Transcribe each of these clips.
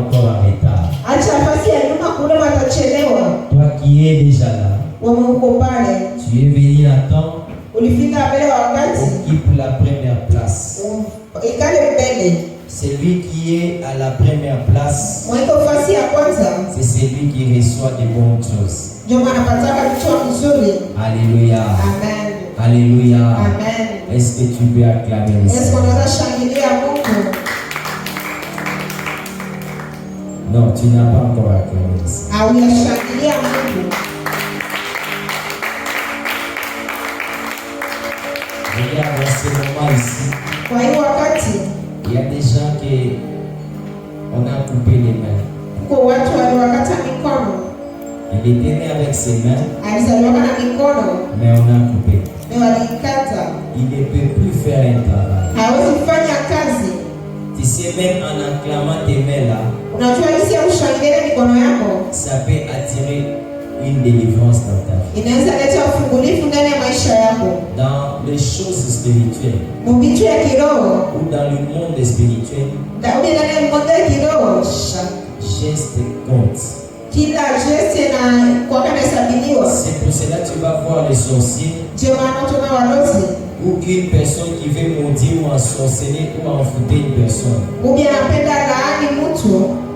encore en retard. Toi qui es déjà là, tu es venu à temps, occupe la première place. Celui qui est à la première place, c'est celui qui reçoit de bonnes choses. Alléluia. Amen. Alléluia. Amen. Est-ce que tu peux acclamer le Seigneur? Non, tu n'as pas encore acclamé le Seigneur. Regarde, dans ce moment ici, il y a des gens qui on a coupé les mains. Il était né avec ses mains, mais on a coupé. Il ne peut plus faire un travail. Tu sais, même en acclamant tes mains là, ça peut attirer une délivrance dans ta vie. Dans les choses spirituelles ou dans le monde spirituel, chaque geste compte. C'est pour cela que tu vas voir les sorciers ou une personne qui veut maudire ou ensorceler ou envoûter une personne.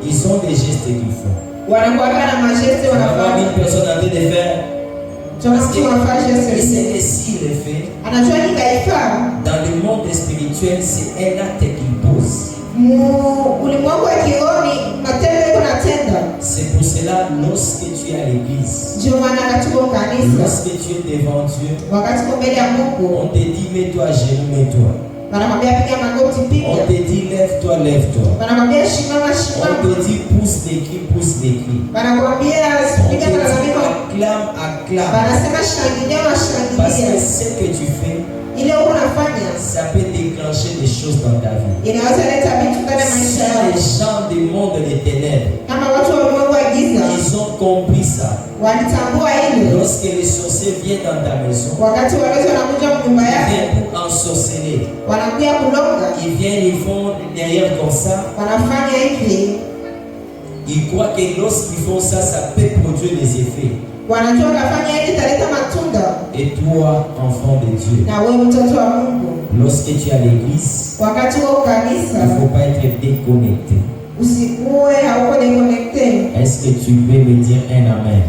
Ils ont des gestes qu'ils font. On va voir une personne en train de faire. Il sait que s'il le fait, dans le monde spirituel, c'est un acte qu'il pose. C'est pour cela, lorsque tu es à l'église, lorsque tu es devant Dieu, on te dit mets-toi à genoux, mets-toi. On te dit lève-toi, lève-toi. On te dit pousse les cris, pousse les cris. On te dit acclame, acclame. Parce que ce que tu fais, ça peut déclencher des choses dans ta vie. Si les gens du monde des ténèbres, ils ont compris ça. Lorsque les sorciers viennent dans ta maison, ils viennent pour ensorceler. Ils viennent, ils font derrière comme ça. Ils croient que lorsqu'ils font ça, ça peut produire des effets. Et toi, enfant de Dieu, lorsque tu es à l'église, il ne faut pas être déconnecté. Est-ce que tu peux me dire un amen?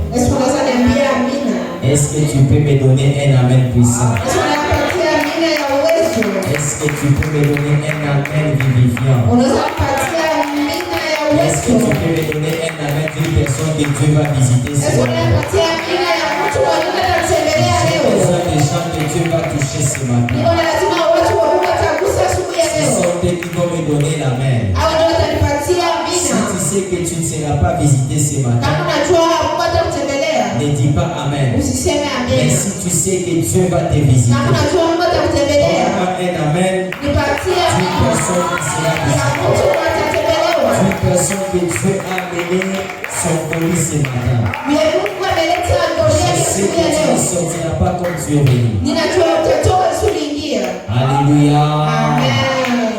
Est-ce que tu peux me donner un amen puissant? Est-ce que tu peux me donner un amen vivifiant? Est-ce que tu peux me donner un amen d'une personne que Dieu va visiter ce matin? J'ai besoin des gens que Dieu va toucher ce matin. Ce sont eux qui vont me donner l'amen. Si tu sais que tu ne seras pas visité ce matin, ne dis pas amen. Mais si tu sais que Dieu va te visiter, on va un amen d'une personne qui sera visitée. Une personne que Dieu a amené son colis ce matin. Je sais que tu ne sortiras pas comme tu es venu. Alléluia. Amen.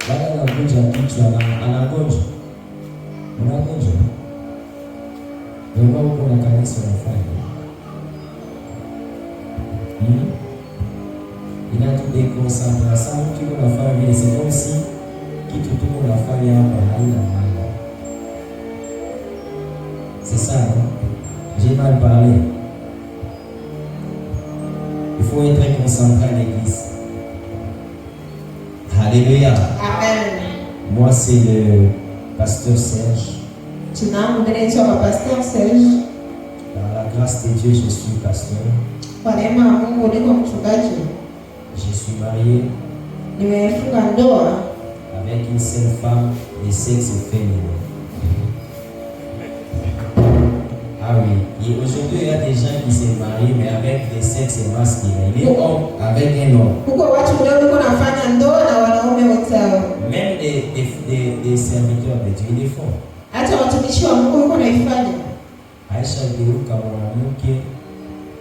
Anagonja kichwa anagonja. Unagonja. Wewe uko na kanisa unafanya. Inatudéconcentrer ça qui va faire vile c'est comme si kitu tuko nafanya hapa haina maana. C'est ça, non? J'ai mal parlé. Il faut être concentré à l'église. Alléluia. Amen. Moi, c'est le pasteur Serge. Par Par la grâce de Dieu, je suis pasteur. Je suis marié avec une seule femme de sexe féminin. Ah oui. Et aujourd'hui, il y a des gens qui se marient, mais avec des sexes masculins. Les hommes avec un homme. Même des serviteurs de Dieu, ils le font. Aisha geuka mwanamke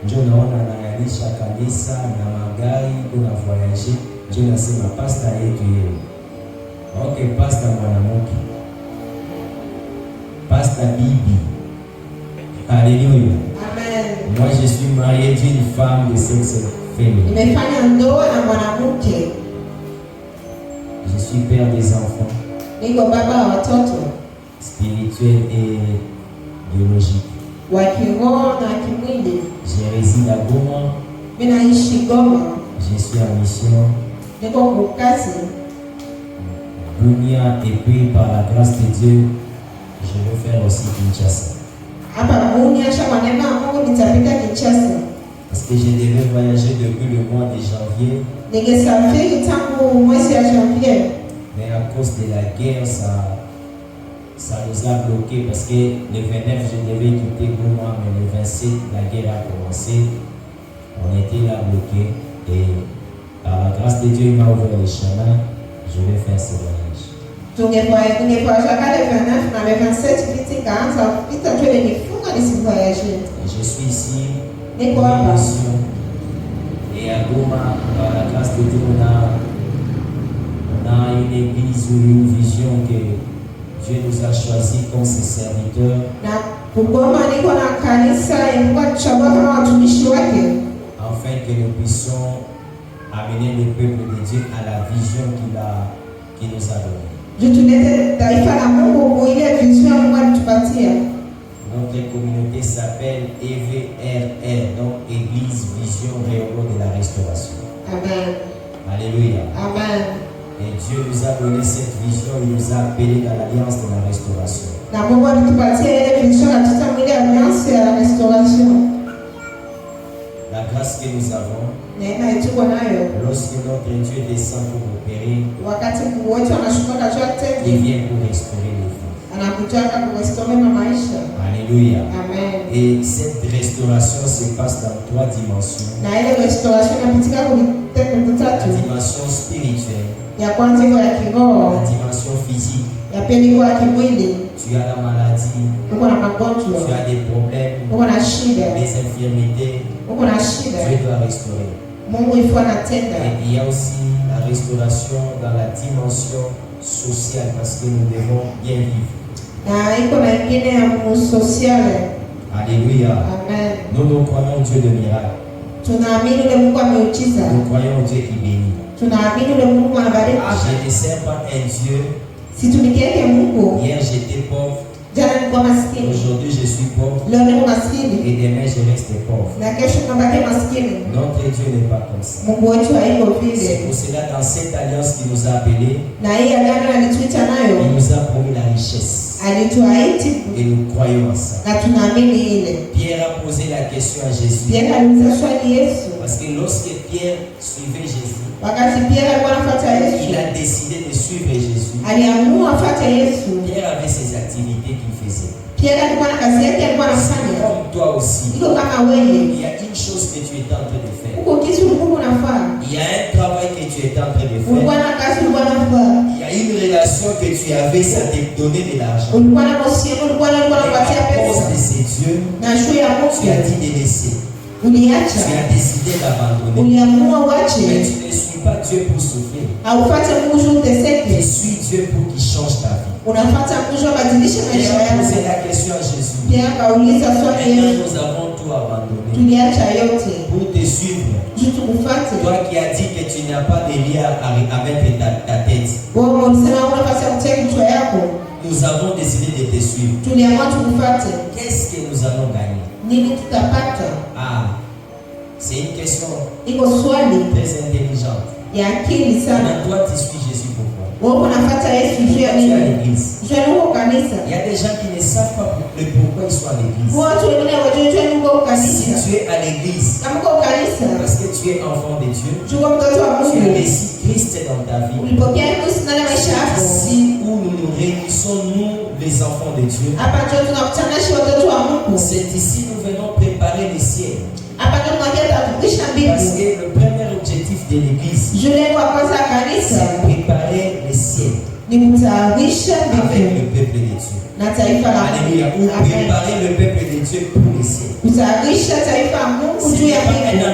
ndio naona anayalisha kanisa na magari kuna voyage ndio nasema pastor yetu yeye. Okay, pastor mwanamke. Pastor Bibi. Alléluia. Amen. Moi, je suis marié d'une femme de sexe féminin. Nimefanya ndoa na mwanamke. Je suis père des enfants. Niko baba wa watoto. Spirituel et biologique. Wa kiroho na kimwili. Je réside à Goma. Mimi naishi Goma. Je suis en mission. Niko kwa kazi. Bunia, et puis par la grâce de Dieu, je veux faire aussi Kinshasa. Hapa Bunia kwa neema ya Mungu nitapita Kinshasa. Parce que je devais voyager depuis le mois de janvier. Ningesafiri tangu mwezi wa janvier. Mais à cause de la guerre, ça nous a bloqués parce que le 29, je devais quitter Goma, mais le 27, la guerre a commencé. On était là bloqués et par la grâce de Dieu, il m'a ouvert le chemin. Je vais faire ce voyage. Tungevoyager le 29 na le 27 vite kaanza vita tu nifunga nisivoyager. Je suis ici. Niko hapa. Et à Goma, par la grâce de Dieu, on a une église ou une vision que Dieu nous a choisi comme ses serviteurs. Afin que nous puissions amener le peuple de Dieu à la vision qu'il nous a donnée. Notre communauté s'appelle EVRR, donc Église Vision Réunion de la Restauration. Amen. Alléluia. Amen. Et Dieu nous a donné cette vision, il nous a appelés dans l'alliance de la restauration. La grâce que nous avons, lorsque notre Dieu descend pour opérer, il vient pour restaurer les vies. Alléluia. Amen. Et cette restauration se passe dans 3 dimensions. La dimension spirituelle, la dimension physique. Tu as la maladie, tu as des problèmes, des infirmités, Dieu doit restaurer. Et il y a aussi la restauration dans la dimension sociale parce que nous devons bien vivre. Alléluia. Amen. Nous croyons Dieu de miracle. Nous croyons Dieu qui bénit. Je ne sers pas un Dieu. Hier j'étais pauvre. Aujourd'hui je suis pauvre. Et demain je reste pauvre. Notre Dieu n'est pas comme ça. C'est pour cela dans cette alliance qu'il nous a appelés, il nous a promis la richesse. Et nous croyons à ça. Pierre a posé la question à Jésus. Parce que lorsque Pierre suivait Jésus, il a décidé de suivre Jésus. Pierre avait ses activités qu'il faisait. Comme toi aussi, il y a une chose que tu es en train de faire. Il y a un travail que tu es en train de faire. Il y a une relation que tu avais, ça t'a donné de l'argent. À cause de ces dieux, tu as dit de laisser. Tu as décidé d'abandonner. Mais tu ne suis pas Dieu pour souffrir. Tu suis Dieu pour qu'il change ta vie. Et on a posé la question à Jésus. Maintenant nous avons tout abandonné pour te suivre. Toi qui as dit que tu n'as pas de lien avec ta tête. Nous avons décidé de te suivre. Qu'est-ce que nous allons gagner? Ah, c'est une question très intelligente. Maintenant, toi tu suis Jésus pourquoi? Tu es à l'église. Il y a des gens qui ne savent pas pourquoi ils sont à l'église. Si tu es à l'église, parce que tu es enfant de Dieu, tu as reçu Christ dans ta vie. Si où nous nous réunissons, nous, les enfants de Dieu, c'est ici nous venons préparer le ciel. Parce que le premier objectif de l'église, c'est préparer le ciel avec le peuple de Dieu. Alléluia. Ou préparer le peuple de Dieu pour le ciel. Ce n'est pas un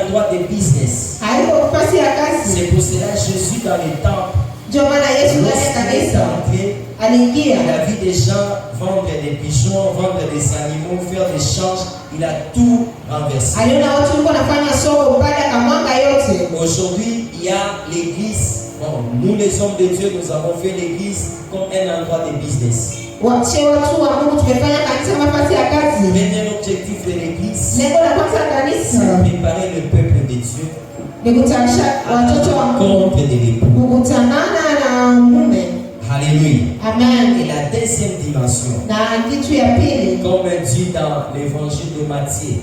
endroit de business. C'est pour cela Jésus dans le temple, lorsqu'il est entré, Il a vu des gens vendre des pigeons, vendre des animaux, faire des changes. Il a tout renversé. Aujourd'hui, il y a l'église. Bon, nous les hommes de Dieu, nous avons fait l'église comme un endroit de business. Premier objectif de l'église, c'est préparer le peuple de Dieu contre de l'époux. Alléluia. Amen. Et la deuxième dimension, comme dit dans l'évangile de Matthieu,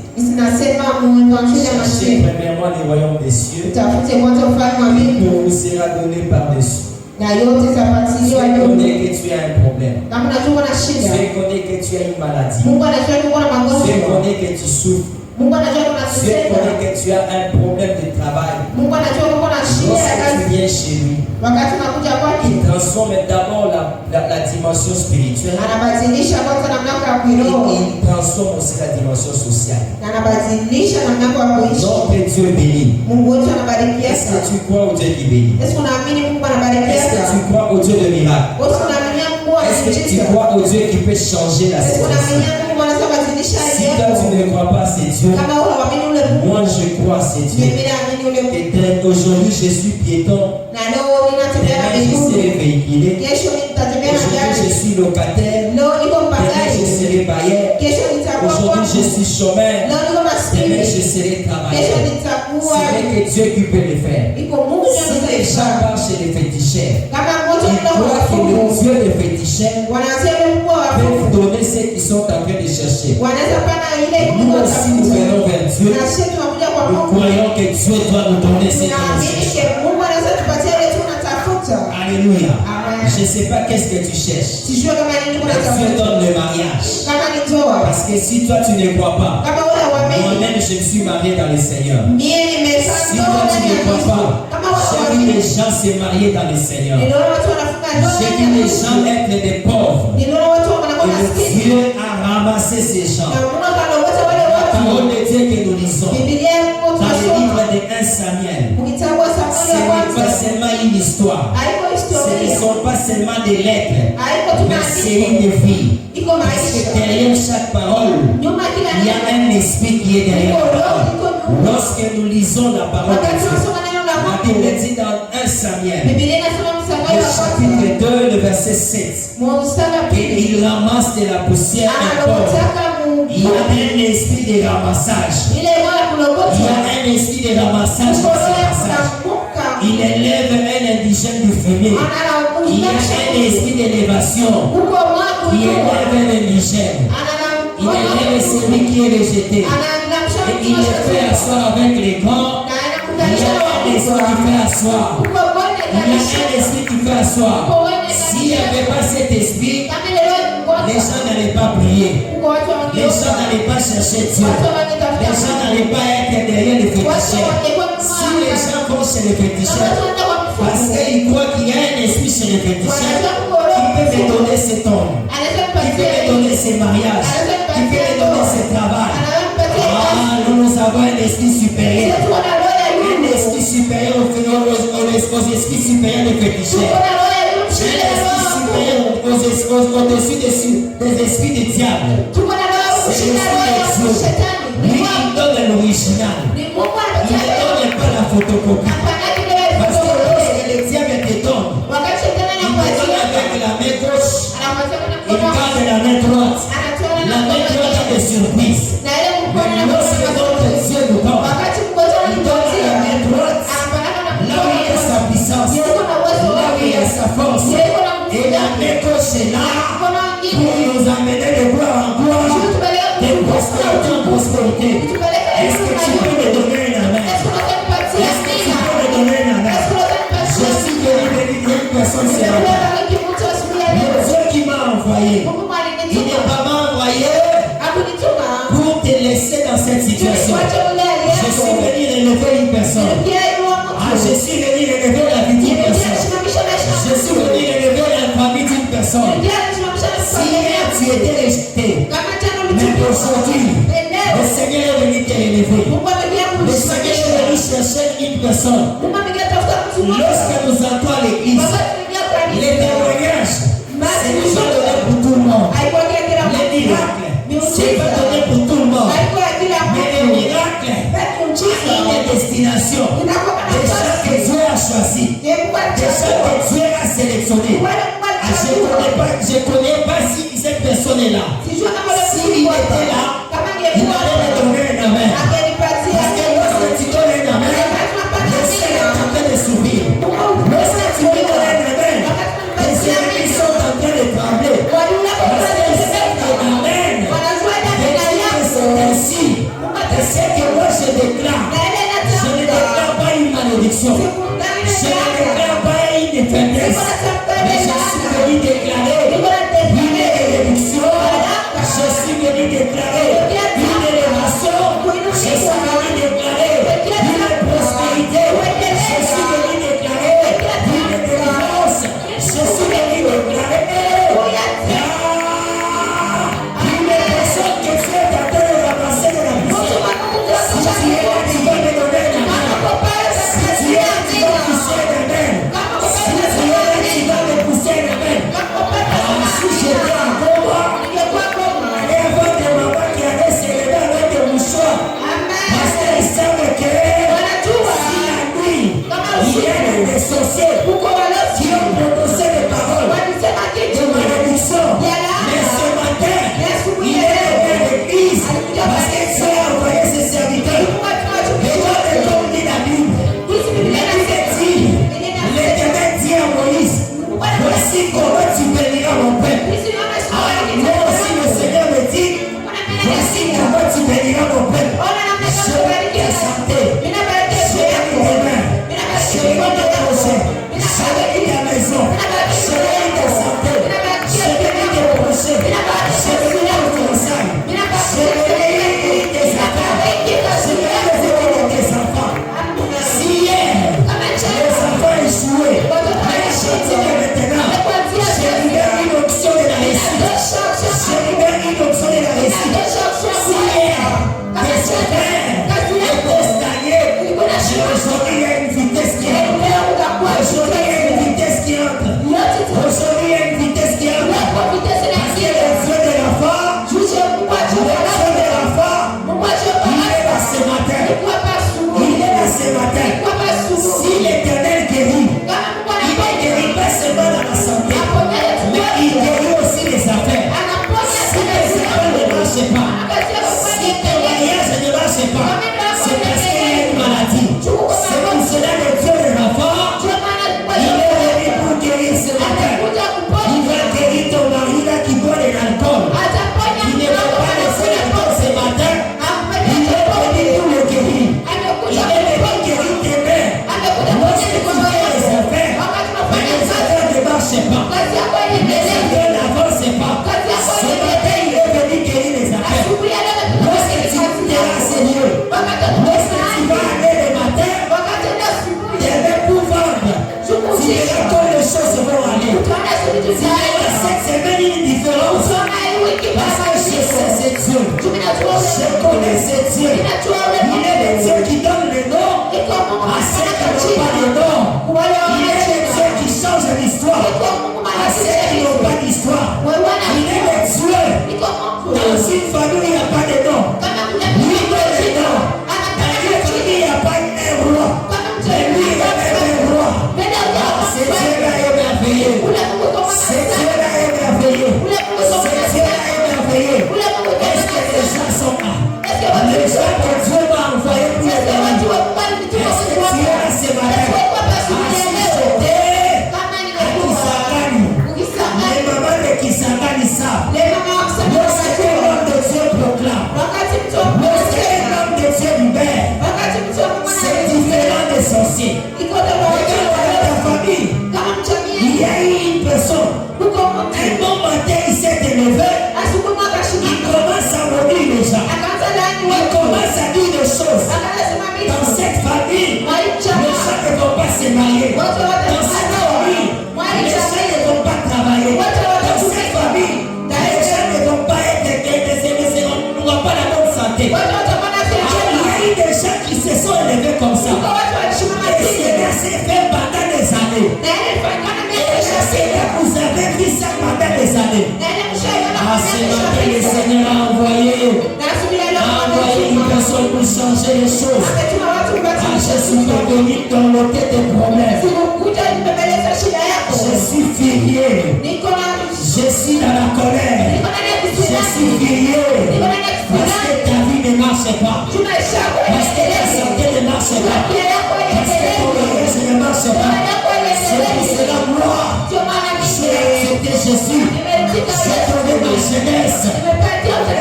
cherchez premièrement le royaume des cieux, pour vous sera donné par-dessus. Tu connais que tu as un problème. Tu connais que tu as une maladie. Tu connais que tu souffres. Tu connais que tu as un problème de travail. Lorsque tu viens chez lui, il transforme d'abord la dimension spirituelle et il transforme aussi la dimension sociale. Donc Dieu bénit. Est-ce que tu crois au Dieu qui bénit? Est-ce que tu crois au Dieu de miracle? Est-ce que tu crois au Dieu qui peut changer la situation? Si toi tu ne crois pas c'est Dieu, moi je crois c'est Dieu. Et aujourd'hui je suis piéton. Demain je serai véhiculé. Aujourd'hui je suis locataire. Demain je serai bailleur. Aujourd'hui je suis chômeur. Demain je serai travailleur. C'est vrai que Dieu qui peut le faire. Si les gens marchent chez les féticheurs, ils croient que le Dieu des féticheurs peut donner ceux qui sont en train de chercher. Nous aussi nous venons vers Dieu. Nous croyons que Dieu doit nous donner ce qu'on cherche. Alléluia. Je ne sais pas qu'est-ce que tu cherches. Dieu donne le mariage. Parce que si toi tu ne crois pas, moi-même je me suis marié dans le Seigneur. Si toi tu ne crois pas, j'ai vu les gens se marier dans le Seigneur. J'ai vu les gens être des pauvres. Et Dieu a ramassé ces gens. La parole de Dieu que nous lisons dans le livre de 1 Samuel, ce n'est pas seulement une histoire, ce ne sont pas seulement des lettres, mais c'est une vie. Parce que derrière chaque parole, il y a un esprit qui est derrière la parole. Lorsque nous lisons la parole de Dieu, la Bible dit dans 1 Samuel, le chapitre 2, le verset 7, qu'il ramasse de la poussière un pauvre. Il y a un esprit de ramassage. Il y a un esprit de ramassage dans ce passage. Il élève un indigène du fumier. Il y a un esprit d'élévation. Il élève un indigène. Il élève celui qui est rejeté. Et il le fait asseoir avec les grands. Il y a un esprit qui fait asseoir. Il y a un esprit qui fait asseoir. S'il n'y avait pas cet esprit, les gens n'allaient pas prier. Les gens n'allaient pas chercher Dieu. Les gens n'allaient pas être derrière les féticheurs. Si les gens vont chez les féticheurs, parce qu'ils croient qu'il y a un esprit chez les féticheurs qui peut me donner cet homme, qui peut me donner ces mariages, qui peut me donner ce travail. Ah, nous avons un esprit supérieur. Un esprit supérieur aux esprits supérieurs des féticheurs. Un esprit supérieur au-dessus des esprits des diables. C'est l'esprit de Dieu. Lui, il donne l'original. Il ne donne pas la photocopie. Parce que lorsque le diable te donne, il te donne avec la main gauche, il garde la main droite. La main droite a des surprises. Mais lorsque notre Dieu nous donne, il donne la main droite. Là où il y a sa puissance, là où il y a sa force. Et la main gauche est là pour nous amener de gloire en gloire, de prospérité en prospérité. Est-ce que tu peux me donner une main? Est-ce que tu peux me donner une main? Je suis venu bénir une personne ce matin. Le Dieu qui m'a envoyé, il n'est pas envoyé pour te laisser dans cette situation. Je suis venu élever une personne. Ah, je suis venu élever la vie d'une personne. Je suis venu élever la famille d'une personne. Si hier tu étais rejeté, mais aujourd'hui, le Seigneur est venu t'élever. Le Seigneur est venu chercher une personne. Lorsque nous entrons à l'église, les témoignages, ce que Dieu a sélectionné. Je ne connais pas si cette personne est là. Si il était là, il allait me donner un amen. Parce que lorsque tu donnes un amen, le ciel est en train de s'ouvrir. Lorsque tu me donnes un amen, les ennemis sont en train de trembler. Parce que c'est un amen. C'est ainsi. Et c'est que moi je déclare. Je ne déclare pas une malédiction. Je ne déclare pas une faiblesse. Mais je suis venu déclarer une bénédiction. Je suis venu déclarer une élévation. Je suis venu déclarer une prospérité. Je suis venu déclarer une délivrance. Je suis venu déclarer une personne que tu es en train de ramasser de la poussière. Si tu es là, tu vas me donner la main. Si tu es là, tu vas pousser la main. Si tu es là, tu vas me pousser la main. Si j'étais encore moi, allez avoir des mamans qui allaient se lever avec des mouchoirs. Parce qu'ils savent que si la nuit, il y a des sorciers qui ont prononcé des paroles de malédiction. Mais ce matin, il est dans l'église parce que Dieu a envoyé ses serviteurs. Et comme dit la Bible, l'Éternel dit à Moïse, voici comment tu béniras mon peuple. Moi aussi le Seigneur me dit, voici comment tu béniras mon peuple. Je vais te santé, je vais te mains, je vais te projet, je vais ta maison, je vais te santé, je vais te projet, je vais te conseil, je vais tes affaires, je vais tes enfants. Si hier, les enfants échoués, mais je dis maintenant, je libère une option de la réussite. Je libère une option de la réussite. Si hier, tes affaires étaient stagnées, aujourd'hui il y a une vitesse qui entre. Aujourd'hui il y a une vitesse qui entre. Aujourd'hui il y a une vitesse qui entre. Parce que le Dieu de la foi, le Dieu de la foi, il est là ce matin. Il est là ce matin. Si l'Éternel guérit, il ne guérit pas seulement dans la santé, mais il guérit aussi les affaires. Si les affaires ne marchent pas, si tes voyages ne marchent pas, c'est parce qu'il y a une maladie. C'est pour cela le Dieu de la foi, il est venu pour guérir ce matin. Il va guérir ton mari là qui boit de l'alcool, qui ne veut pas laisser l'alcool ce matin. Il est venu pour le guérir. Il est venu guérir tes mains. Lorsque tu fais les affaires, mais les affaires ne marchent pas. Les affaires n'avancent pas. Ce matin, il est venu guérir les affaires. Lorsque tu diras Seigneur, lorsque tu vas aller le matin, tu vas pour vendre. Tu verras comme les choses vont aller. Tu verras cette semaine une différence. Parce que je sais c'est Dieu. Je connais ce Dieu. Il est le Dieu qui donne le nom à ceux qui n'ont pas de nom. Il est le Dieu qui change l'histoire à ceux qui n'ont pas d'histoire. Il est le Dieu. Dans une famille, il n'y a pas de nom. Lui donne le nom. Dans une famille, il n'y a pas un roi. Mais lui, il a un roi. Ce Dieu-là est merveilleux. Ce Dieu-là est merveilleux. Ce Dieu-là est merveilleux. Est-ce que les gens sont là? Les gens que Dieu m'a envoyés pour les demander. Est-ce que tu es là ce matin? Les mamans de Kisangani savent. Lorsque l'homme de Dieu proclame, lorsque l'homme de Dieu libère, c'est différent des sorciers. Regarde dans ta famille, il y a eu une personne. Un bon matin, il s'est élevé. Il commence à maudire les gens. Il commence à dire des choses. Dans cette famille, les gens ne vont pas se marier. Dans cette famille, les gens ne vont pas travailler. Dans cette famille, les gens ne vont pas être n'auront pas la bonne santé. Il y a eu des gens qui se sont élevés comme ça. Et cela s'est fait pendant des années. Et je sais que vous avez vu ça pendant des années. Ce matin, le Seigneur a envoyé une personne pour changer les choses. Je suis pas venu dans le tête des problèmes. fatigué. Je suis dans la colère. Je suis grillé. Parce que ta vie ne marche pas. Parce que ta santé ne marche pas. Parce que ton mariage ne marche pas. C'est pour cela, moi, j'ai accepté Jésus. J'ai trouvé ma jeunesse.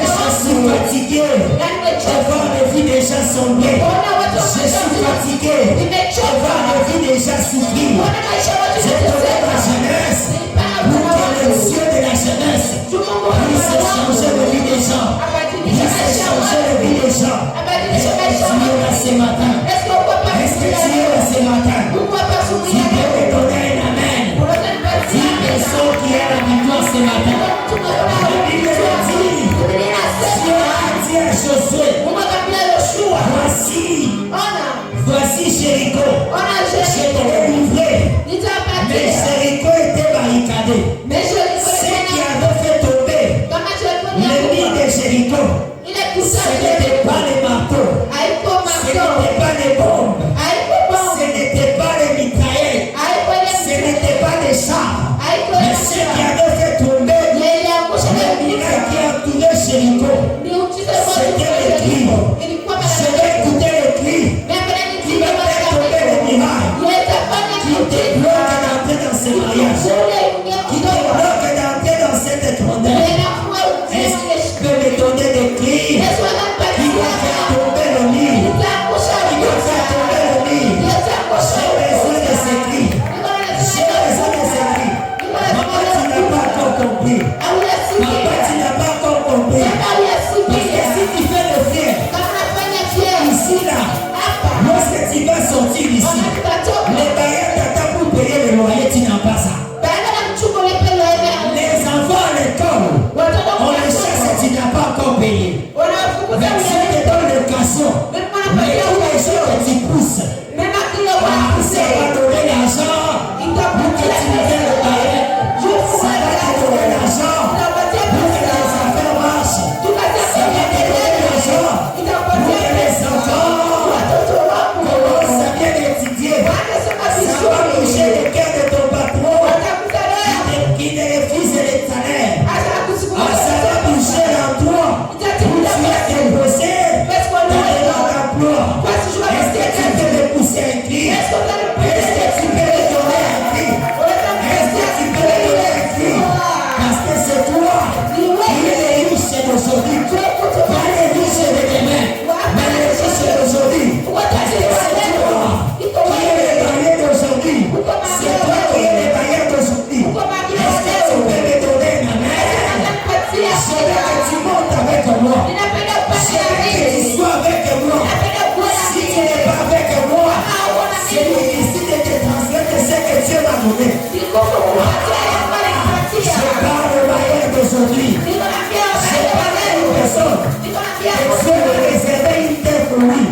Je suis fatigué. Je vois mes vies déjà sombrer. Je suis fatigué. Je vois mes vies déjà souffrir. J'ai trouvé ma jeunesse. Pour que les yeux de la jeunesse puissent changer la vie des gens. Puissent changer la vie des gens. Est-ce que tu es là ce matin? Est-ce que tu es là ce matin? Tu peux me donner un amen. Une personne qui a la victoire ce matin. La Bible dit, Dieu a dit à Josué, voici Jéricho. Je t'ai livré. Mais Jéricho était barricadé. Ce qui avait fait tomber le mur de Jéricho, ce n'était pas les marteaux, ce n'était pas les bombes, ce n'était pas les mitraillettes, ce n'était pas les chars. Mais ce qui avait fait tomber le miracle qui a entouré Jéricho, c'était les cris. Je vais écouter les cris qui va faire tomber les miracles, qui te bloquent d'entrer dans ce mariage, qui te bloquent d'entrer dans cette étendard. Est-ce que je peux me donner des cris qui vont faire tomber le mur, qui vont faire tomber le mur? J'ai besoin de ces cris. J'ai besoin de ces cris. Maman, tu n'as pas encore compris. Papa, tu n'as pas encore compris. Parce que si tu fais le fier, ici là, lorsque tu vas sortir ici, les bailleurs t'attendent pour payer le loyer, tu n'as pas ça. Les enfants à l'école, on les chasse et tu n'as pas encore payé. Mais Dieu te donne l'éducation. Mais tous les jours que tu pousses, ça va donner l'argent pour que tu deviennes le bailleur. Ça va te donner l'argent pour que les affaires marchent. Ça va te donner l'argent pour que les enfants commencent à bien étudier. Ça va bouger le cœur de ton patron qui ne refuse les salaires. Ça va bouger l'emploi où tu as déposé ta demande d'emploi. Est-ce que tu peux me pousser un cri? Est-ce que tu peux me donner un cri? Est-ce que tu peux me donner un cri? Parce que c'est toi qui es le riche d'aujourd'hui. Pas le riche de demain, mais le riche d'aujourd'hui. Parce que c'est toi qui es le bailleur d'aujourd'hui. C'est toi qui es le bailleur d'aujourd'hui. Est-ce que tu peux me donner un amen? Je veux que tu montes avec moi. Je veux que tu sois avec moi. Si tu n'es pas avec moi, c'est difficile de te transmettre ce que Dieu m'a donné. Je parle au bailleur d'aujourd'hui. Je parle à une personne. Dieu m'a réservé une terre pour lui.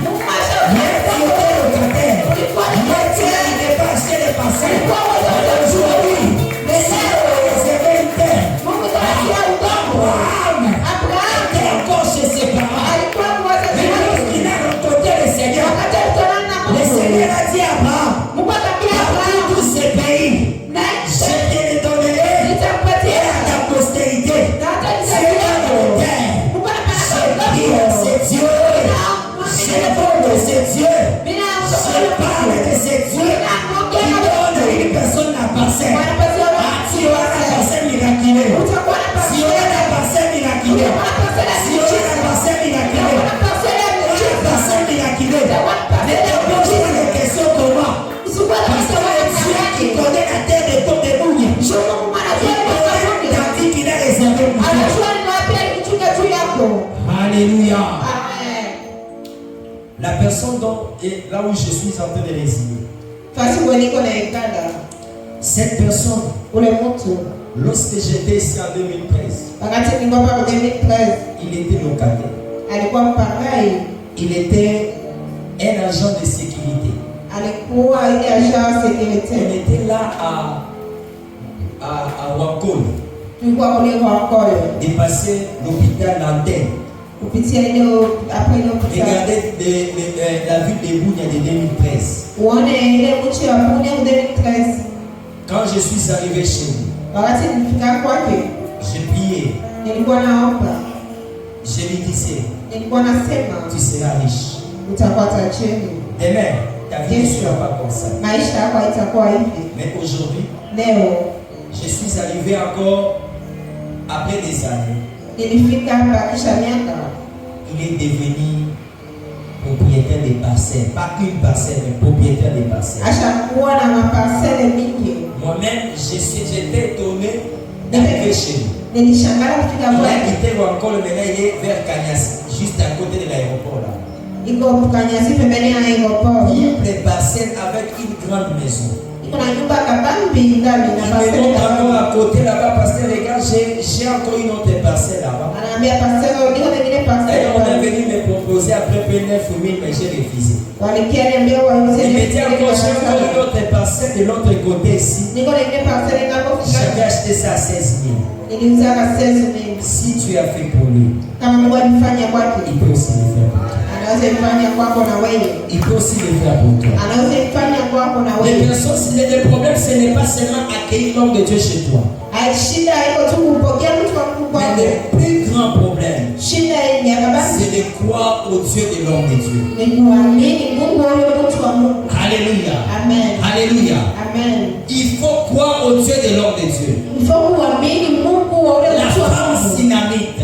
Mais tu étais locataire. Mais tu n'arrivais pas à acheter les parcelles. Aujourd'hui, Dieu m'a réservé une terre. Abraham était encore chez ses parents. Mais lorsqu'il a rencontré le Seigneur, le Seigneur a dit à Abraham, partout tous ces pays, je te les donnerai et à ta postérité. C'est dans le terre. Je prie, c'est Dieu. Je demande, c'est Dieu. Je parle de ce Dieu qui donne à une personne la parcelle. Tu auras la parcelle miraculeuse. Tu auras la parcelle miraculeuse. Tu auras la parcelle miraculeuse. La parcelle miraculeuse. Ne te pose pas de questions comment. Parce que le Dieu qui connaît la terre de ton débouille, il connaît ta vie qu'il a réservée pour toi. Alléluia. La personne est là où je suis en train de résigner. Cette personne, lorsque j'étais ici en 2013, il était locataire. Il était un agent de sécurité. Il était là à Wakol. Dépasser l'hôpital d'Antenne. Regardez la ville de Bounia de 2013. Quand je suis arrivé chez lui, j'ai prié. Je lui disais, tu seras riche. Demain, ta vie ne sera pas comme ça. Mais aujourd'hui, je suis arrivé encore après des années. Il est devenu propriétaire des parcelles. Pas une parcelle, mais propriétaire des parcelles. Moi-même, j'étais étonné d'arriver chez lui. Il a quitté encore le ménage, il est vers Kanyasi, juste à côté de l'aéroport là. Il les parcelles avec une grande maison. Il me montre encore à côté là-bas, pasteur, regarde, j'ai encore une autre parcelle là-bas. Et on est venu me proposer après payer 9 000, mais j'ai refusé. Il me dit encore, j'ai encore une autre parcelle de l'autre côté ici. J'avais acheté ça à 16 000. Si tu as fait pour lui, il peut aussi le faire pour toi. Il peut aussi le faire pour toi. Les personnes, le problème, ce n'est pas seulement accueillir l'homme de Dieu chez toi. Mais le plus grand problème, c'est de croire au Dieu de l'homme de Dieu. Alléluia. Amen. Alléluia. Amen. Il faut croire au Dieu de l'homme de Dieu. La femme Synamite,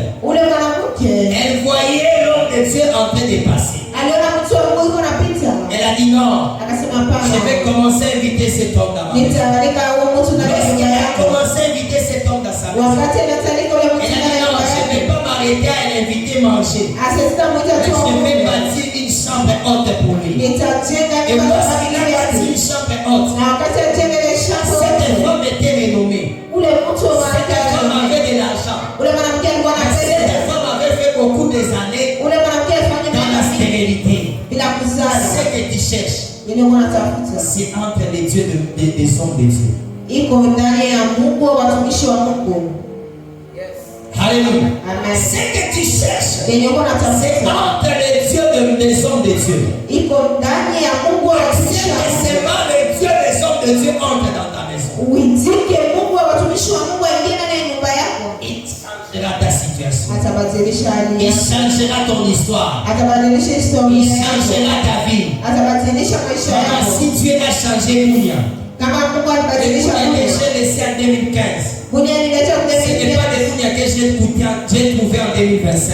elle voyait l'homme de Dieu en train de passer. Elle a dit non, je vais commencer à inviter cet homme dans ma maison. Lorsqu'elle a commencé à inviter cet homme dans sa maison, elle a dit non, je ne vais pas m'arrêter à l'inviter manger. Mais je vais bâtir une chambre haute pour lui. Et lorsqu'il a bâti une chambre haute, cette femme était renommée. Cette femme avait de l'argent. Cette femme avait fait beaucoup des années dans la stérilité. Ce que tu cherches, c'est entre les dieux des hommes de Dieu. Alléluia. Ce que tu cherches, c'est entre les dieux des hommes de Dieu. C'est seulement les dieux des hommes de Dieu entrent dans ta maison. Il changera ta situation. Il changera ton histoire. Il changera ta vie. Si Dieu a changé Mounia, et vous l'avez déjà laissé en 2015. Ce n'est pas des Mounia que j'ai trouvé en 2025.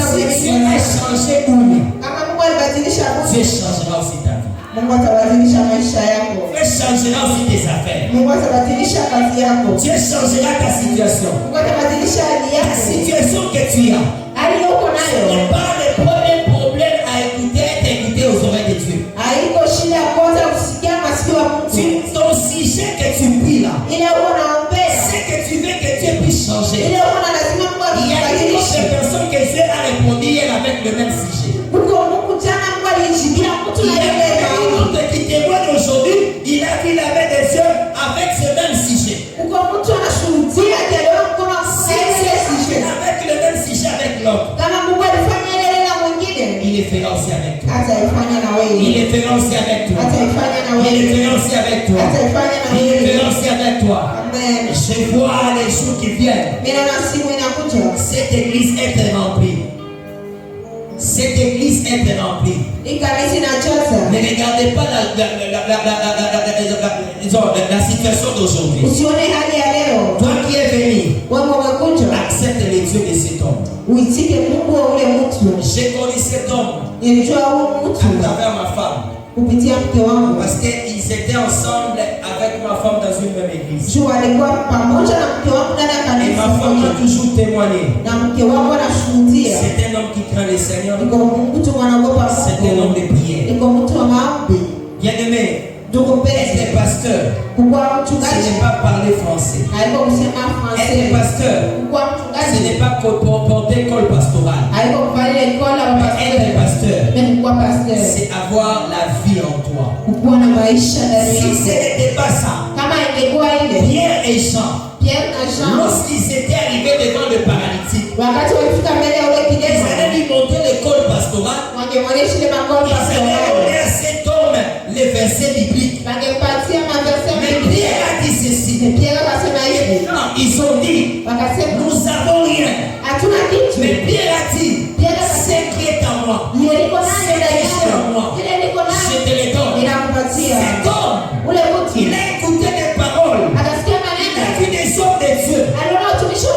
Si Dieu a changé Mounia, Dieu changera aussi ta vie. Dieu changera aussi tes affaires. Dieu changera ta situation. La situation que tu as, ce n'est pas le premier problème à écouter aux oreilles de Dieu. Ton sujet que tu pries là, c'est que tu veux que Dieu puisse changer. Il y a une autre personne que Dieu a répondu hier avec le même sujet. Il y a une autre qui témoigne aujourd'hui, il a vu la main de Dieu avec ce même sujet. Avec le même sujet avec l'autre. Il est fera aussi avec toi. Il est fera aussi avec toi. Il est fera aussi avec toi. Il est fera aussi avec toi. Je vois les jours qui viennent. Cette église est remplie. Cette église est remplie. Ne regardez pas la situation d'aujourd'hui. Toi qui es venu, accepte les dieux de cet homme. J'ai connu cet homme à travers ma femme. Parce qu'ils étaient ensemble avec ma femme dans une même église. Et ma femme a toujours témoigné. C'est un homme qui craint le Seigneur. C'est un homme de prière. Bien aimé, être pasteur, ce n'est pas parler français. Être pasteur, ce n'est pas porter école pastorale. Être pasteur, c'est avoir la vie en toi. Si ce n'était pas ça, Pierre et Jean, lorsqu'ils étaient arrivés devant le paralytique, ils allaient lui montrer l'école pastorale. Ils allaient donner à cet homme les versets bibliques. Mais ceci. Non, ils ont dit, nous n'avons rien. Mais Pierre a dit, ce qui est en moi, ce qui est en moi, je te le donne. Cet homme, il a écouté les paroles. Il a vu des hommes de Dieu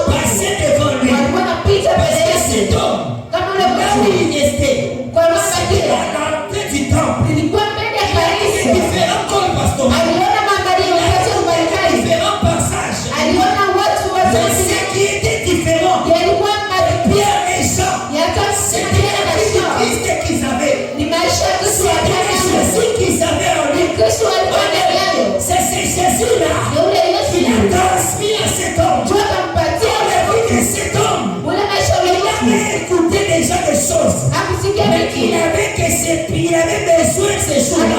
passer devant lui. Parce que cet homme, là où il était, c'était à l'entrée du temple. Il était différent comme pasteur. Différents passages. Mais ce qui était différent, Pierre et Jean, c'était Christ qu'ils avaient. C'était Jésus qu'ils avaient en lui. C'est ce Jésus-là qui a transmis à cet homme. On a vu que cet homme, il avait écouté déjà des choses. Mais il avait besoin de ces choses-là.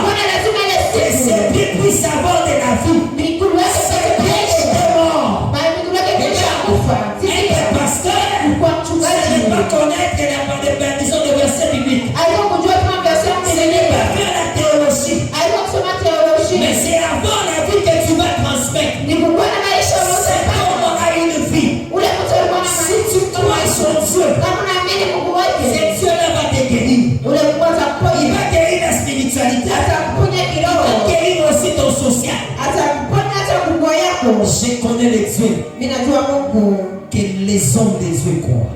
Que ses pieds puissent avoir de la vie. Ses pieds étaient morts. Être pasteur, ce n'est pas connaître la bénédiction de verset biblique. Ce n'est pas faire la théologie. Mais c'est avoir la vie que tu vas transmettre. C'est comment a une vie. Si tu crois son Dieu, ce Dieu-là va te guérir. Il va guérir la spiritualité. Il va guérir aussi ton social. Je connais les dieux que les hommes des dieux croient.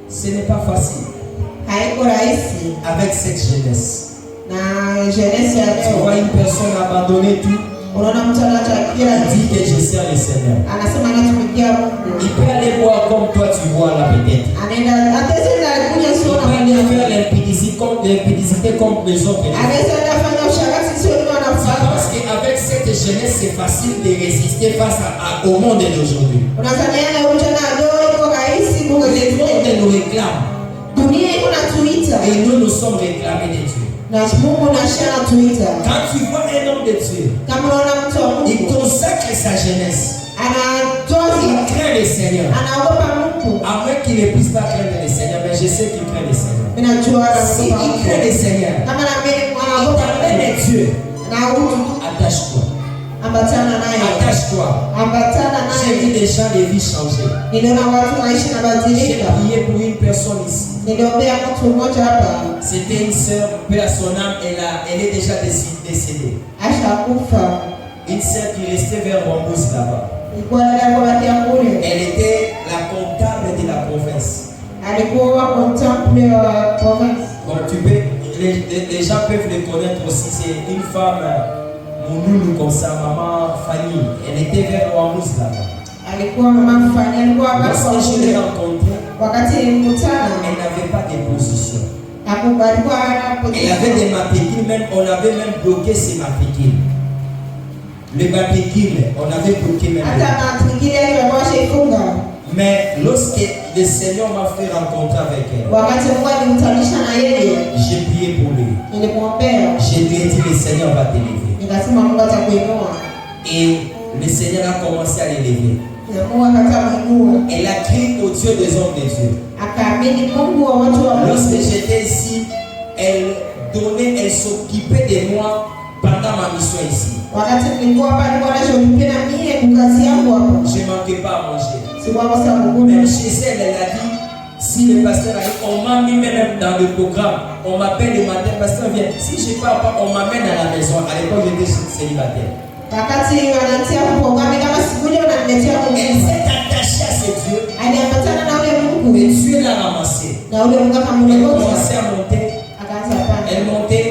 Ce n'est pas facile avec cette jeunesse. Tu vois une personne abandonner tout. Il dit que je sers le Seigneur. Il peut aller voir comme toi tu vois là peut-être. Il peut aller faire l'impudicité comme les autres. Parce qu'avec cette jeunesse c'est facile de résister face au monde d'aujourd'hui. Le monde nous réclame. Et nous sommes réclamés de Dieu. Quand tu vois un homme de Dieu, il consacre sa jeunesse. Il craint le Seigneur. À moins qu'il ne puisse pas craindre le Seigneur, mais je sais qu'il craint le Seigneur. Si il craint le Seigneur, il t'amène Dieu. Attache-toi. Attache-toi. J'ai vu des gens de vie changer. J'ai prié pour une personne ici. C'était une sœur, paix à son âme, elle est déjà décédée. Une sœur qui restait vers Rambouillet là-bas. Elle était la comptable de la province. Bon, les gens peuvent le connaître aussi. C'est une femme, Mounoulou comme ça, maman Fanny. Elle était vers Rambouillet là-bas. Lorsque je l'ai rencontrée, elle n'avait pas de position. Elle avait des matricules, même, on avait même bloqué ses matricules. Les matricules, on avait bloqué même. Mais lorsque le Seigneur m'a fait rencontrer avec elle, j'ai prié pour lui. J'ai lui dit, le Seigneur va t'élever. Et le Seigneur a commencé à l'élever. Elle a crié au Dieu des hommes de Dieu. Lorsque j'étais ici, elle s'occupait de moi pendant ma mission ici. Je ne manquais pas à manger. Même chez elle, elle a dit, si le pasteur a dit, on m'a mis même dans le programme, on m'appelle le matin, pasteur vient. Si je ne pars pas, on m'amène à la maison. À l'époque, j'étais célibataire. Elle s'est attachée à ce Dieu. Et Dieu l'a ramassée. Elle commençait à monter. Elle montait.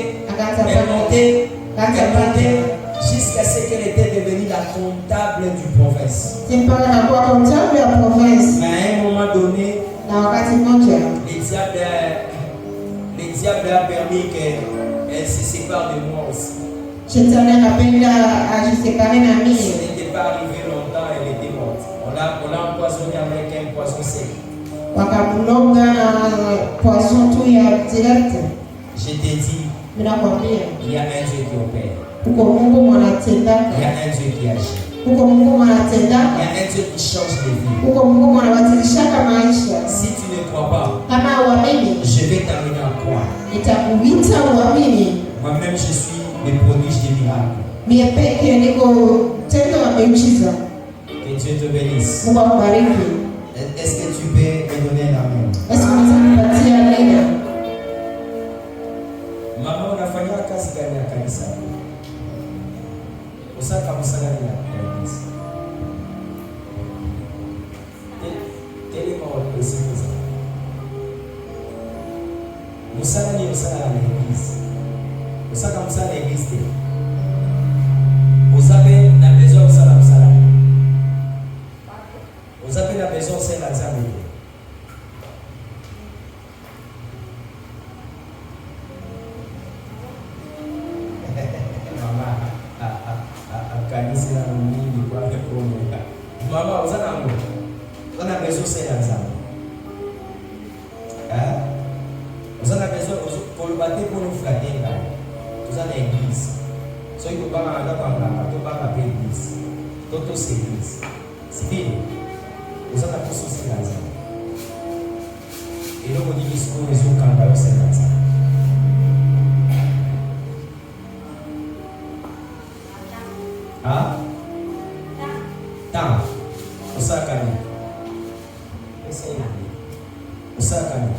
Jusqu'à ce qu'elle était devenue la comptable du province. Mais à un moment donné, le diable a permis qu'elle se sépare de moi aussi. Ce n'était pas arrivé longtemps, elle était morte. On l'a empoisonnée avec un poison sec. Je t'ai dit, il y a un Dieu qui opère. Il y a un Dieu qui agit. Il y a un Dieu qui change les vies. Si tu ne crois pas, je vais t'amener à croire. Moi-même, je suis le prodige de miracles. Mie peke niko tendo wa miujiza. Que Dieu te bénisse. Mungu akubariki. Est-ce que tu peux me donner un amen? Est-ce que unaweza kupatia neno? Mama, unafanya kazi gani ya kanisa? Usaka msala ni ya kanisa. Tele mawa kusimuza. Musala ni usala na l'église. Usaka msala na l'église. Vous avez la besoin de ça. Vous avez la besoin de ça. Maman, vous avez besoin de ça. Vous avez besoin pour le bâtir pour nous flatter. Vous avez l'église. Só que o pai anda para lá, o pai vai para a igreja, todo serviço, sim, usando a pessoa sem razão. E logo de isso, o Jesus cantar sem razão. Ah? Tá. O sacane. Esse aí. O sacane.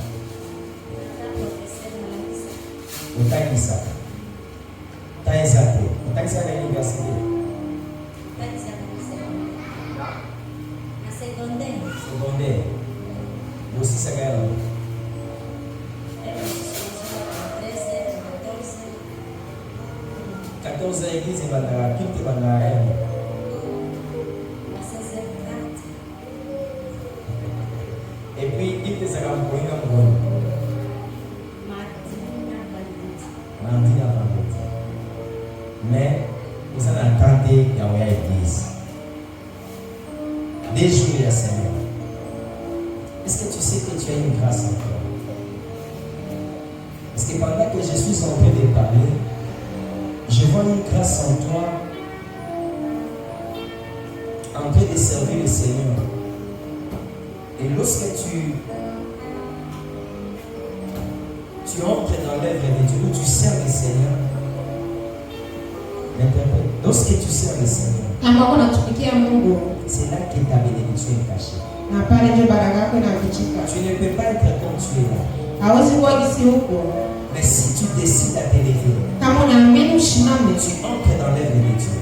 O taquisa. Tá exato. Tá exato na universidade. Tá exato na segunda. Segunda. Você se ganhou. 14 anos, 15 bandar, 15 bandar. Et puis il te sera pour une bonne. Mardi à vendredi. Mais vous en attendez Yahweh Église. Des jours et Seigneur. Est-ce que tu sais que tu as une grâce en toi? Parce que pendant que je suis en train de parler, je vois une grâce en toi en train de servir le Seigneur. Et lorsque tu entres dans l'œuvre de Dieu, où tu sers le Seigneur, lorsque tu sers le Seigneur, c'est là que ta bénédiction est cachée. Tu ne peux pas être comme tu es là. Mais si tu décides à t'élever, tu entres dans l'œuvre de Dieu,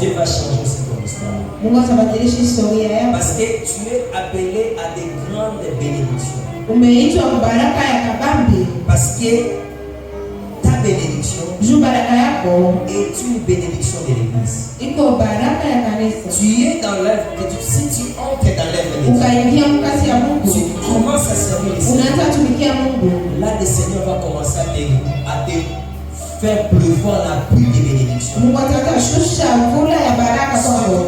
Dieu va changer ton histoire. Parce que tu es appelé à des grandes bénédictions. Parce que ta bénédiction est une bénédiction de l'église. Tu es dans l'œuvre de Dieu. Si tu entres dans l'œuvre de Dieu, tu commences à servir le Seigneur. Là, le Seigneur va commencer à te faire pleuvoir la pluie de bénédiction. Surtout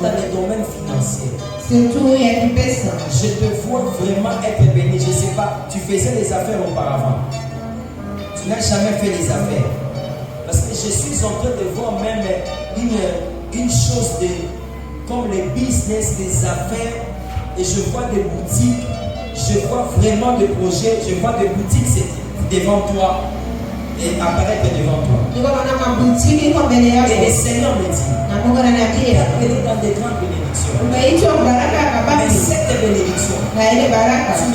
dans le domaine financier. Je te vois vraiment être béni. Je ne sais pas, tu faisais des affaires auparavant. Tu n'as jamais fait des affaires. Parce que je suis en train de voir même une chose comme les business, des affaires. Et je vois des boutiques. Je vois vraiment des projets. Je vois des boutiques devant toi. Et apparaître devant toi. Et le Seigneur me dit, il est appelé dans des grandes bénédictions. Mais cette bénédiction, tu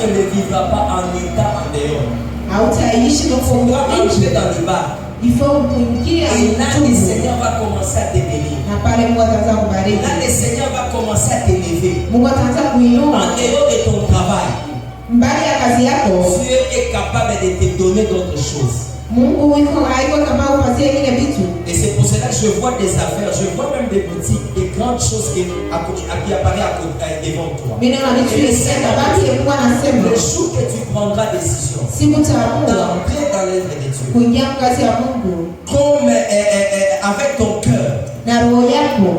ne le vivras pas en état en dehors. Tu dois entrer dans le bas. Et là, le Seigneur va commencer à te bénir. Là, le Seigneur va commencer à t'élever. En dehors de ton travail, Dieu est capable de te donner d'autres choses. Et c'est pour cela que je vois des affaires, je vois même des boutiques, des grandes choses qui apparaissent devant toi. Et le jour que tu prendras décision d'entrer dans l'œuvre de Dieu, comme avec ton cœur,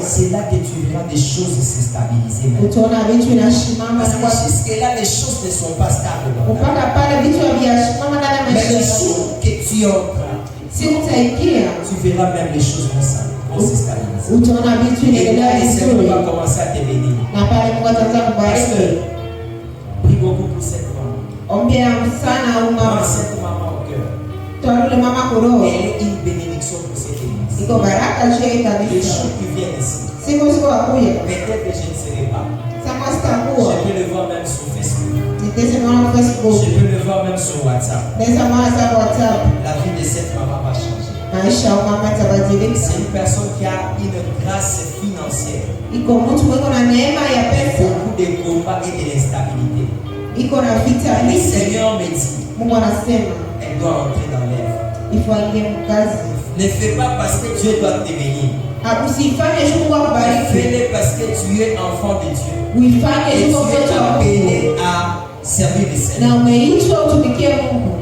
c'est là que tu verras des choses se stabiliser. Parce que jusque-là, les choses ne sont pas stables. Mais le jour que tu entreras, tu verras même les choses vont se stabiliser. Et là, le Seigneur va commencer à te bénir. Prie beaucoup pour cette maman. Cette maman au cœur. Elle est une bénédiction pour cette église. Les jours qui viennent ici, peut-être que je ne serai pas. Je peux le voir même sur Facebook. Je peux le voir même sur WhatsApp. La vie de cette maman va changer. C'est une personne qui a une grâce financière. Beaucoup de combats et de l'instabilité. Le Seigneur me dit, elle doit entrer dans l'œuvre. Ne fais pas parce que Dieu doit te bénir. Fais-le parce que tu es enfant de Dieu. Et tu es appelé à servir le Seigneur.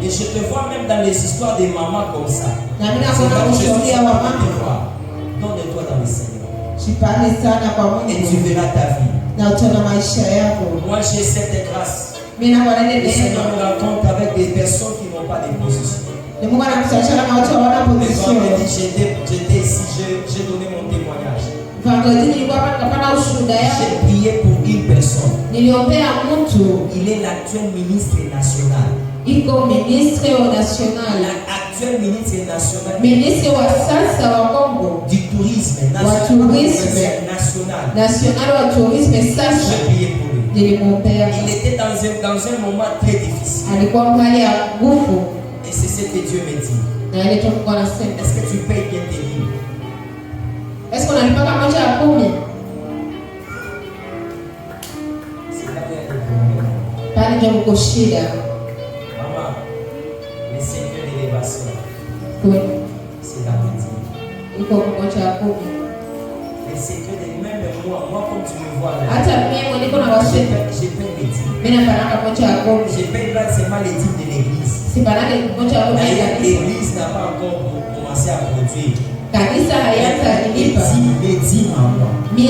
Et je te vois même dans les histoires des mamans comme ça. Donne-toi dans le Seigneur. Et tu verras ta vie. Moi j'ai cette grâce. Le Seigneur me rencontre avec des personnes qui n'ont pas de position. Le vendredi, j'étais ici, j'ai donné mon témoignage. J'ai prié pour une personne. Il est l'actuel ministre national. L'actuel ministre national du tourisme national. J'ai prié pour lui. Il était dans un moment très difficile. Et c'est ce que Dieu me dit. Est-ce que tu payes bien tes livres? Est-ce qu'on n'arrive pas à manger à combien? C'est la guerre. Pas de cochille. Maman, le secret d'élévation. Oui. C'est la médecine. Il faut manger à combien? Le secret de même moi comme tu me vois là. J'ai pas de dîmes. J'ai pas seulement les dîmes de l'église. D'ailleurs, l'église n'a pas encore commencé à produire. Les dîmes en moi. Il y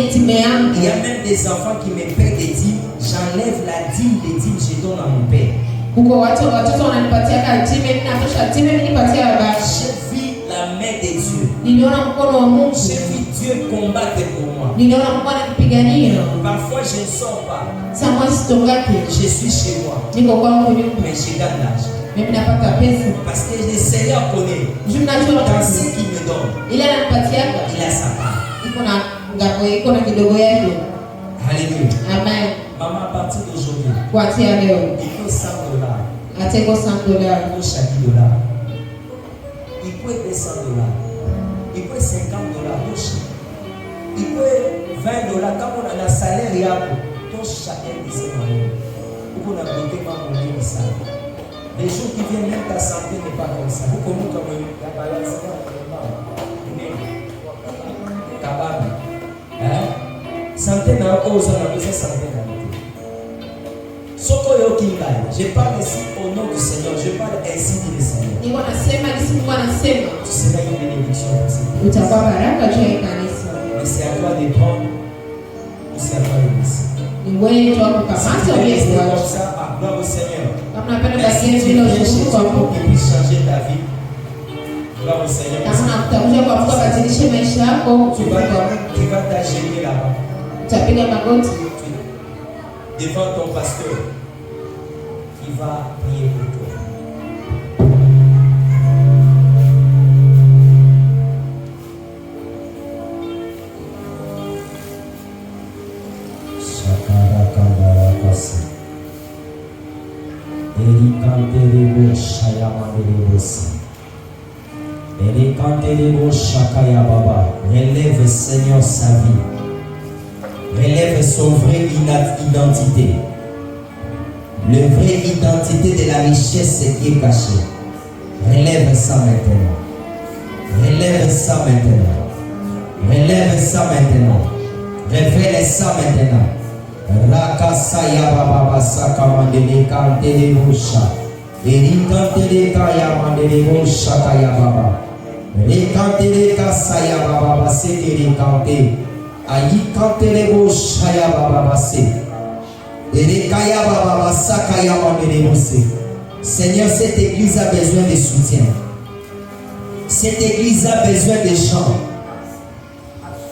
a même des enfants qui me paient des dîmes. J'enlève la dîme des dîmes, je donne à mon père. J'ai vu la main de Dieu. J'ai vu Dieu combattre pour moi. Parfois je ne sors pas. Je suis chez moi. Mais je gagne l'argent. Parce que le Seigneur connaît. Dans ce qu'il me donne, il a sa part. Alléluia. Amen. Maman, à partir d'aujourd'hui, il faut $100. Il faut chaque $. Il peut $200. Il peut $50. Il peut $20. Quand on a un salaire, il y a tout chacun de ces mamans. Pour qu'on a bloqué ma monnaie, ça. Les jours qui viennent, même ta santé n'est pas comme ça. Vous comment la balance santé n'a pas besoin de santé. Je parle ici au nom du Seigneur. Je parle ainsi du Seigneur. Tu seras une bénédiction pour cette personne. Mais c'est à toi de prendre ou c'est à toi de laisser. Si tu es resté comme ça, à gloire au Seigneur. Merci que tu viens chez Dieu pour qu'il puisse changer ta vie. Gloire au Seigneur. Tu vas t'agir là-bas. Devant ton pasteur, il va prier pour toi. Relève Seigneur sa vie. Relève son vraie identité. Le vraie identité de la richesse qui est cachée. Relève ça maintenant. Relève ça maintenant. Relève ça maintenant. Révèle ça maintenant. Rakasaya baba saka mandele kantele busha. Eri kantele kaya mandele busha kaya baba. Eri kantele kasaya baba sekere kante. Ayi kantele busha ya baba se. Eri kaya baba saka ya mandele buse. Seigneur, cette église a besoin de soutien. Cette église a besoin de gens.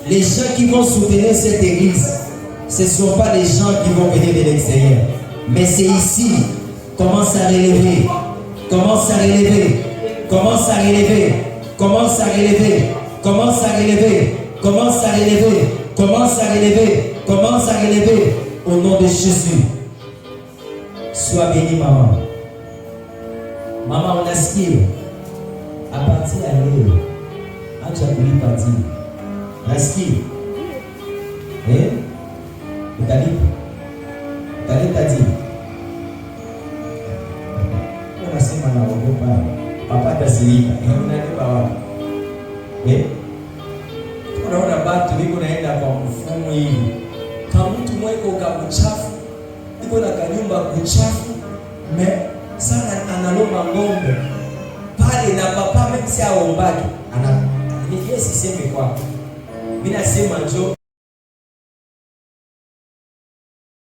Les gens qui vont soutenir cette église, ce ne sont pas les gens qui vont venir de l'extérieur. Mais c'est ici. Commence à relever. Commence à relever. Commence à relever. Commence à relever. Commence à relever. Commence à relever. Commence à relever. Commence à relever. Au nom de Jésus. Sois béni, maman. Maman, on a skill. À partir à l'heure. Tu as voulu partir. On a skill. Eh? T'as dit? On a si mal à papa t'a sili. On a dit pas. Eh? Unaona batu liko naenda kwa mfumo hivi. Kama mtu mweko kabuchafu, iko na kanyumba kuchafu, sana analomba ngombe. Pale na papa mimi si aombaki. Ni Yesu sema kwa. Mimi nasema njoo